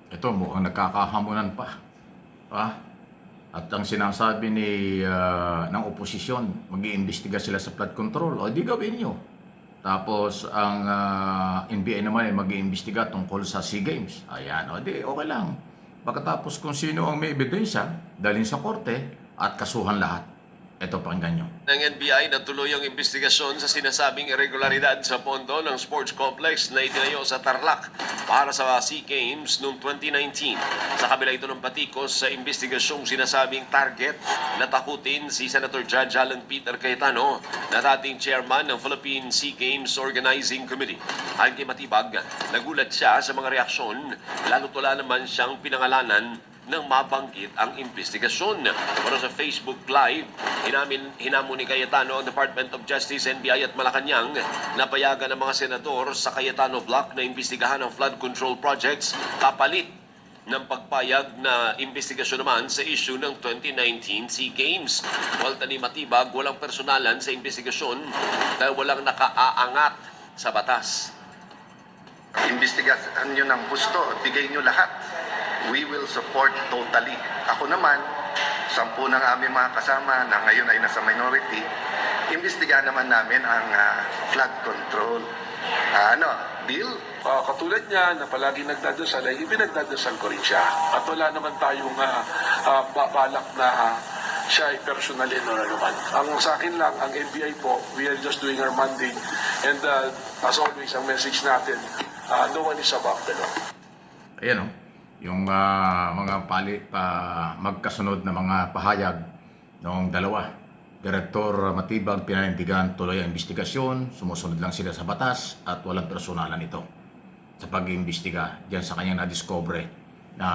Ito mukhang nagkakahamunan pa. Ah? At ang sinasabi ng oposisyon, mag-iimbestiga sila sa flood control. O di gawin nyo. Tapos ang NBI naman ay mag-iimbestiga tungkol sa SEA Games. Ayan, o di okay lang. Pagkatapos kung sino ang may ebidensya, dalhin sa korte at kasuhan lahat. Ito, pakinggan nyo. Ng NBI na tuloy ang investigasyon sa sinasabing irregularidad sa pondo ng sports complex na itinayo sa Tarlac para sa SEA Games noong 2019. Sa kabila ito ng patikos sa investigasyong sinasabing target na takutin si Senator Judge Alan Peter Cayetano na dating chairman ng Philippine SEA Games Organizing Committee. Ayon kay Matibag, nagulat siya sa mga reaksyon, lalo't wala naman siyang pinangalanan nang mabanggit ang investigasyon. Pero sa Facebook Live, hinamon ni Cayetano ang Department of Justice, NBI at Malacanang na payagan ng mga senador sa Cayetano Block na imbestigahan ang flood control projects kapalit ng pagpayag na investigasyon naman sa issue ng 2019 SEA Games. Walta ni Matibag, walang personalan sa investigasyon dahil walang nakaaangat sa batas. Imbestigahan nyo ng gusto, bigay nyo lahat. We will support totally. Ako naman, 10 ng aming mga kasama na ngayon ay nasa minority, imbestigahan naman namin ang flood control. Deal? Katulad niya na palagi nagdadasal ay ipinagdadasal ko rin siya. At wala naman tayong balak na siya ay personalin o naman. Ang sa akin lang, ang NBI po, we are just doing our mandate. And as always, ang message natin, no one is above the law. Ayan o. Yung mga magkasunod na mga pahayag noong dalawa. Direktor Matibag pinanindigan tuloy ang investigasyon, sumusunod lang sila sa batas at walang personalan ito sa pag-iimbestiga diyan sa kanyang na-discover na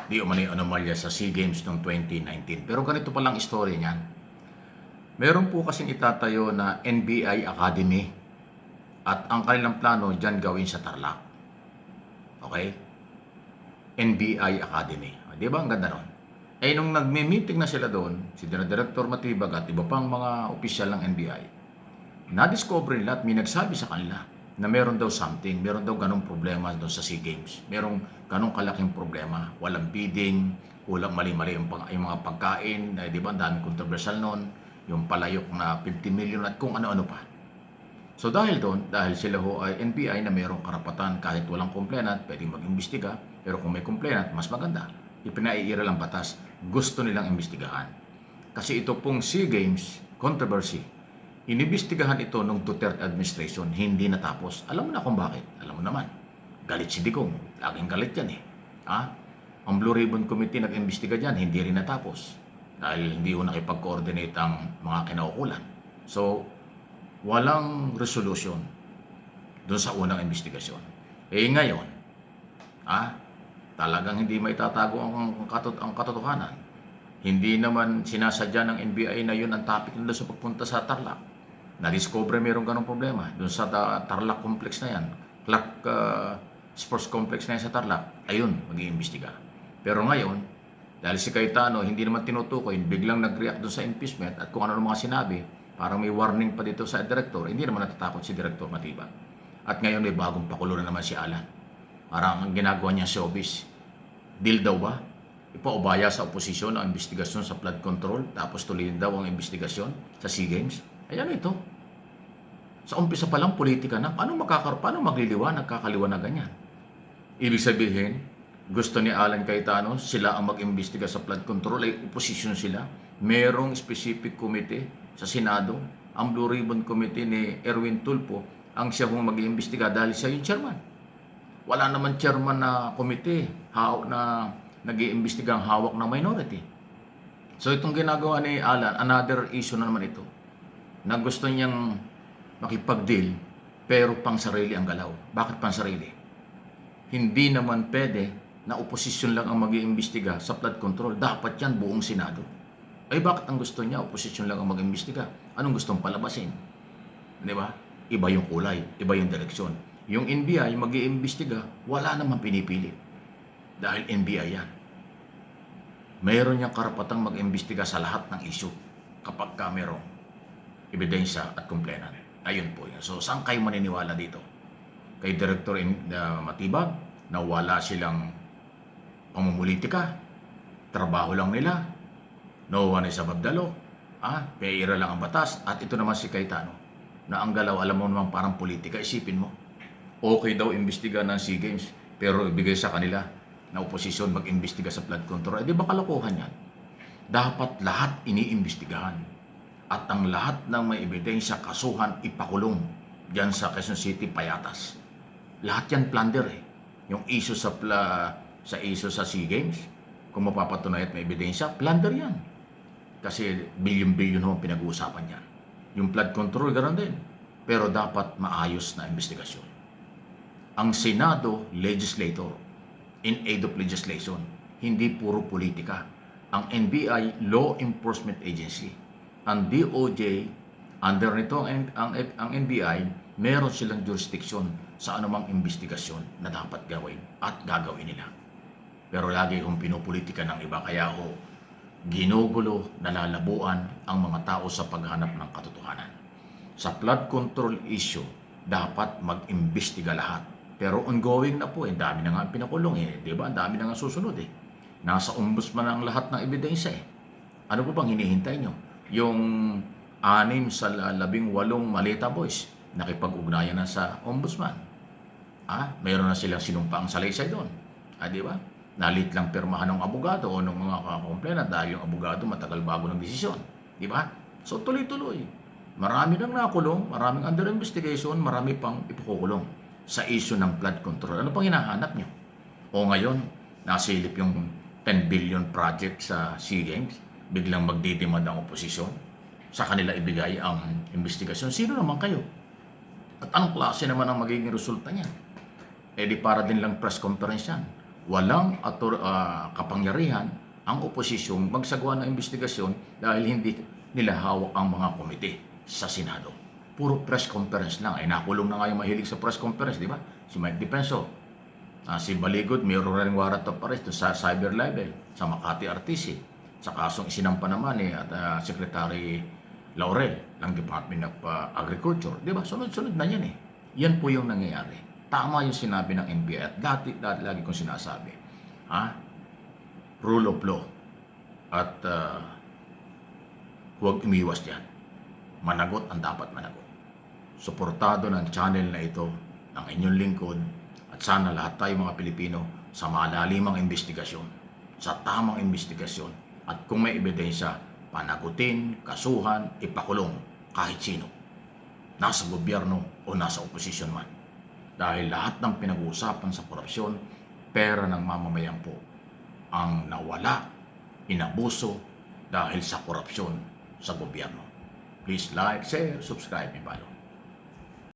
di umani anomalya sa SEA Games noong 2019. Pero ganito palang story niyan. Meron po kasing itatayo na NBI Academy at ang kanilang plano diyan gawin sa Tarlac. Okay? NBI Academy. Di ba ang ganda nun? Eh nung nagme-meeting na sila doon, si Director Matibag at iba pang mga opisyal ng NBI, na-discover nila at may nagsabi sa kanila na meron daw something, meron daw ganong problema doon sa SEA Games. Merong ganong kalaking problema. Walang bidding, walang mali-mali yung mga pagkain, di ba ang daming controversial noon, yung palayok na 50 million at kung ano-ano pa. So dahil doon, dahil sila ho ay NBI na mayroong karapatan kahit walang complainant, pwedeng mag-imbestiga, pero kung may complainant, mas maganda. Ipinaiira lang batas, gusto nilang imbestigahan. Kasi ito pong SEA Games controversy, inimbestigahan ito nung Duterte administration, hindi natapos. Alam mo na kung bakit? Alam mo naman, galit si Digong, laging galit yan eh. Ang Blue Ribbon Committee nag-imbestiga dyan, hindi rin natapos. Dahil hindi ho nakipag-coordinate ang mga kinaukulan. So, walang resolution doon sa unang investigasyon. Eh ngayon, talagang hindi maitatago ang katotohanan. Hindi naman sinasadya ng NBI na yun ang topic nila sa pagpunta sa Tarlac. Na-discover mayroong ganong problema doon sa Tarlac complex na yan. Clark Sports Complex na yan sa Tarlac. Ayun, mag-iimbestiga. Pero ngayon, dahil si Cayetano hindi naman tinutukoy, biglang nag-react doon sa impeachment at kung ano mga sinabi, parang may warning pa dito sa direktor, hindi naman natatakot si Direktor Matibag. At ngayon may bagong pakulo na naman si Alan. Parang ang ginagawa niya showbiz. Deal daw ba? Ipaubaya sa oposisyon ang investigasyon sa flood control, tapos tuloyin daw ang investigasyon sa SEA Games. Ayan ito. Sa umpisa pa lang politika na, paano magliliwanag, kakaliwanag ganyan? Ibig sabihin, gusto ni Alan Cayetano, sila ang mag-imbestiga sa flood control, ay oposisyon sila. Merong specific committee sa Senado, ang Blue Ribbon Committee ni Erwin Tulfo, ang siya kung mag-iimbestiga dahil siya yung chairman. Wala naman chairman na committee na nag-iimbestiga ang hawak ng minority. So itong ginagawa ni Alan, another issue na naman ito, na gusto niyang makipag-deal, pero pang sarili ang galaw. Bakit pang sarili? Hindi naman pwede na oposisyon lang ang mag-iimbestiga sa flood control. Dapat yan buong Senado. Ay bakit ang gusto niya, oposisyon lang ang mag-imbestiga? Anong gustong palabasin? Di ba? Iba yung kulay, iba yung direksyon. Yung NBI mag-iimbestiga, wala namang pinipili. Dahil NBI yan. Mayroon niyang karapatang mag-imbestiga sa lahat ng issue kapag ka mayroong ebidensya at complainant. Ayun po yan. So saan kayo maniniwala dito? Kay Director Matibag na wala silang pamumulitika, trabaho lang nila, no one is above the law, pera lang ang batas, at ito naman si Cayetano, na ang galaw, alam mo naman parang politika, isipin mo, okay daw imbestiga ng SEA Games, pero ibigay sa kanila na oposisyon mag-imbestiga sa flood control. Di ba kalokohan yan? Dapat lahat iniimbestigahan. At ang lahat ng may ebidensya, kasuhan, ipakulong dyan sa Quezon City, Payatas. Lahat yan plunder eh. Yung issue sa SEA Games, kung mapapatunay at may ebidensya, plunder yan. Kasi bilyon-bilyon ho ang pinag-uusapan yan. Yung flood control, ganoon din. Pero dapat maayos na investigasyon. Ang Senado, legislator, in aid of legislation, hindi puro politika. Ang NBI, Law Enforcement Agency. Ang DOJ, under nito ang NBI, meron silang jurisdiction sa anumang investigasyon na dapat gawin at gagawin nila. Pero lagi kong pinupolitika ng iba, kaya ho, ginugulo, nalalabuan ang mga tao sa paghanap ng katotohanan. Sa flood control issue, dapat mag-imbestiga lahat. Pero ongoing na po, dami na nga pinakulong di ba? Ang dami na nga susunod Nasa ombudsman ang lahat ng ebidensya Ano po bang hinihintay nyo? Yung 6 sa 18 Maleta Boys, nakipag-ugnayan na sa ombudsman. Mayroon na silang sinumpaang salaysay doon. Di ba? Nalit lang pirmahan ng abogado o ng mga kakomplena dahil yung abogado matagal bago ng desisyon. Di ba? So tuloy-tuloy. Marami nang nakulong, maraming under investigation, marami pang ipakukulong sa issue ng flood control. Ano pang hinahanap nyo? O ngayon, nasilip yung 10 billion project sa SEA Games, biglang magdidemand ang oposisyon, sa kanila ibigay ang investigasyon. Sino naman kayo? At anong klase naman ang magiging resulta niya? Di para din lang press conference yan. Walang kapangyarihan ang oposisyong magsagawa ng investigasyon dahil hindi nila hawak ang mga komite sa Senado. Puro press conference lang. Nakulong na nga yung mahilig sa press conference, di ba? Si Mike Defenso. Si Baligod, mayroon na rin warrant of arrest sa cyber libel, sa Makati RTC. Sa kasong isinampa naman at Secretary Laurel ng Department of Agriculture. Di ba? Sunod-sunod na yan Yan po yung nangyayari. Tama yung sinabi ng NBI at dati lagi kong sinasabi. Rule of law. At huwag umiwas dyan. Managot ang dapat managot. Suportado ng channel na ito, ng inyong lingkod, at sana lahat tayo mga Pilipino sa malalimang investigasyon, sa tamang investigasyon, at kung may ebidensya, panagutin, kasuhan, ipakulong kahit sino. Nasa gobyerno o nasa oposisyon man. Dahil lahat ng pinag-uusapan sa korupsyon, pera ng mamamayan po ang nawala, inabuso dahil sa korupsyon sa gobyerno. Please like, share, subscribe, and follow.